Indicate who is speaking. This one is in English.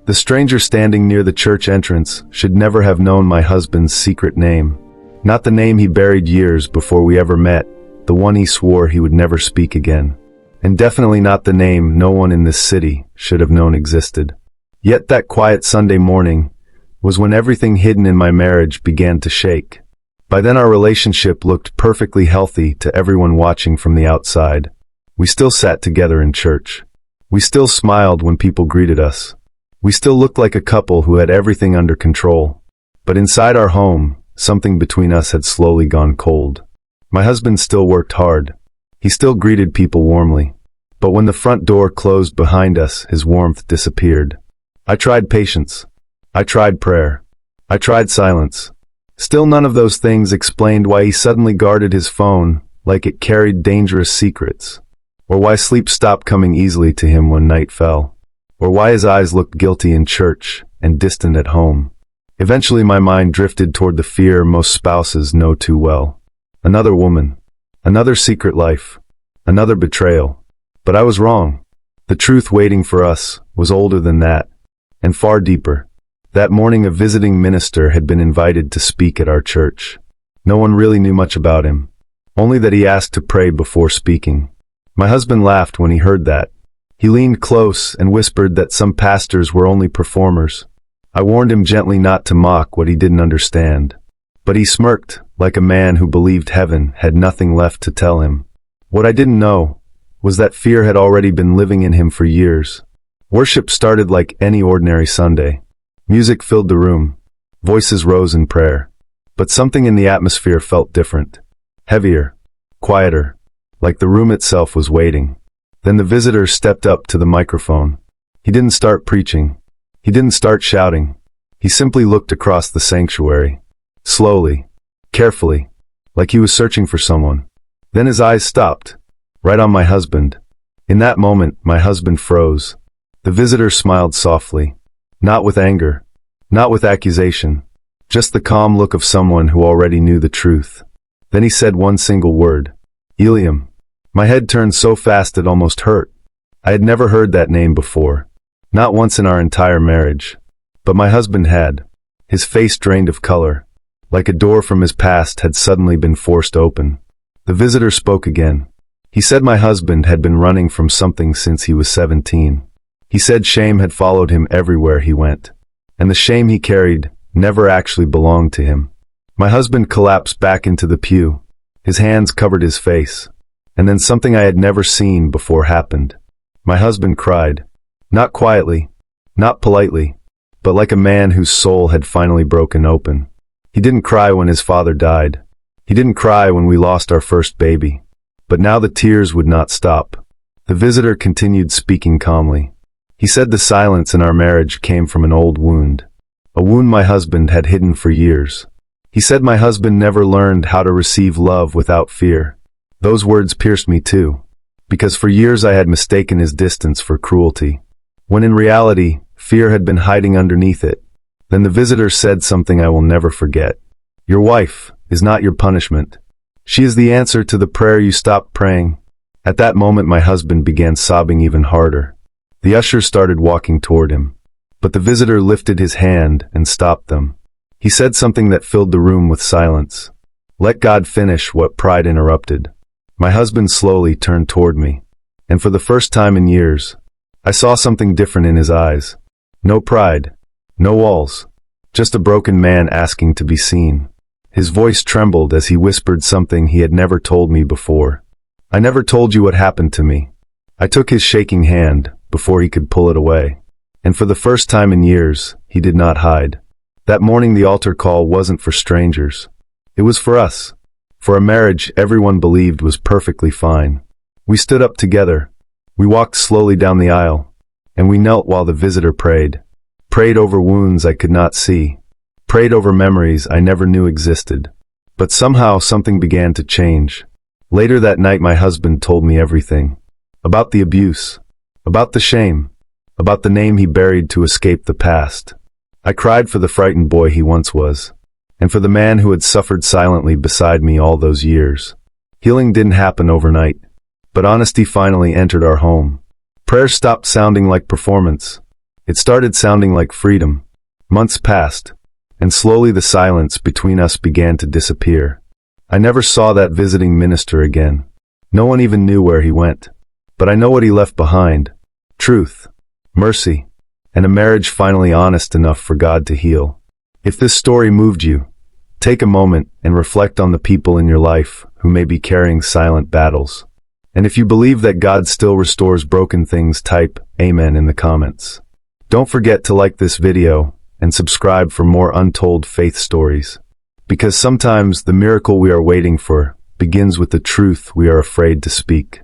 Speaker 1: The stranger standing near the church entrance should never have known my husband's secret name. Not the name he buried years before we ever met, the one he swore he would never speak again. And definitely not the name no one in this city should have known existed. Yet that quiet Sunday morning was when everything hidden in my marriage began to shake. By then our relationship looked perfectly healthy to everyone watching from the outside. We still sat together in church. We still smiled when people greeted us. We still looked like a couple who had everything under control. But inside our home, something between us had slowly gone cold. My husband still worked hard. He still greeted people warmly. But when the front door closed behind us, his warmth disappeared. I tried patience. I tried prayer. I tried silence. Still none of those things explained why he suddenly guarded his phone like it carried dangerous secrets, or why sleep stopped coming easily to him when night fell, or why his eyes looked guilty in church and distant at home. Eventually my mind drifted toward the fear most spouses know too well. Another woman, another secret life, another betrayal. But I was wrong. The truth waiting for us was older than that, and far deeper. That morning a visiting minister had been invited to speak at our church. No one really knew much about him, only that he asked to pray before speaking. My husband laughed when he heard that. He leaned close and whispered that some pastors were only performers. I warned him gently not to mock what he didn't understand. But he smirked, like a man who believed heaven had nothing left to tell him. What I didn't know was that fear had already been living in him for years. Worship started like any ordinary Sunday. Music filled the room. Voices rose in prayer. But something in the atmosphere felt different. Heavier. Quieter. Like the room itself was waiting. Then the visitor stepped up to the microphone. He didn't start preaching. He didn't start shouting. He simply looked across the sanctuary. Slowly. Carefully. Like he was searching for someone. Then his eyes stopped. Right on my husband. In that moment, my husband froze. The visitor smiled softly. Not with anger. Not with accusation. Just the calm look of someone who already knew the truth. Then he said one single word. Eliam. My head turned so fast it almost hurt. I had never heard that name before. Not once in our entire marriage. But my husband had. His face drained of color. Like a door from his past had suddenly been forced open. The visitor spoke again. He said my husband had been running from something since he was 17. He said shame had followed him everywhere he went. And the shame he carried never actually belonged to him. My husband collapsed back into the pew. His hands covered his face. And then something I had never seen before happened. My husband cried. Not quietly, not politely, but like a man whose soul had finally broken open. He didn't cry when his father died. He didn't cry when we lost our first baby. But now the tears would not stop. The visitor continued speaking calmly. He said the silence in our marriage came from an old wound. A wound my husband had hidden for years. He said my husband never learned how to receive love without fear. Those words pierced me too, because for years I had mistaken his distance for cruelty, when in reality, fear had been hiding underneath it. Then the visitor said something I will never forget. Your wife is not your punishment. She is the answer to the prayer you stopped praying. At that moment my husband began sobbing even harder. The ushers started walking toward him, but the visitor lifted his hand and stopped them. He said something that filled the room with silence. Let God finish what pride interrupted. My husband slowly turned toward me, and for the first time in years, I saw something different in his eyes. No pride, no walls, just a broken man asking to be seen. His voice trembled as he whispered something he had never told me before. I never told you what happened to me. I took his shaking hand before he could pull it away. And for the first time in years, he did not hide. That morning the altar call wasn't for strangers. It was for us. For a marriage everyone believed was perfectly fine. We stood up together. We walked slowly down the aisle. And we knelt while the visitor prayed. Prayed over wounds I could not see. Prayed over memories I never knew existed. But somehow something began to change. Later that night my husband told me everything. About the abuse. About the shame. About the name he buried to escape the past. I cried for the frightened boy he once was. And for the man who had suffered silently beside me all those years. Healing didn't happen overnight. But honesty finally entered our home. Prayer stopped sounding like performance. It started sounding like freedom. Months passed, and slowly the silence between us began to disappear. I never saw that visiting minister again. No one even knew where he went. But I know what he left behind. Truth, mercy, and a marriage finally honest enough for God to heal. If this story moved you, take a moment and reflect on the people in your life who may be carrying silent battles. And if you believe that God still restores broken things, type Amen in the comments. Don't forget to like this video and subscribe for more untold faith stories. Because sometimes the miracle we are waiting for begins with the truth we are afraid to speak.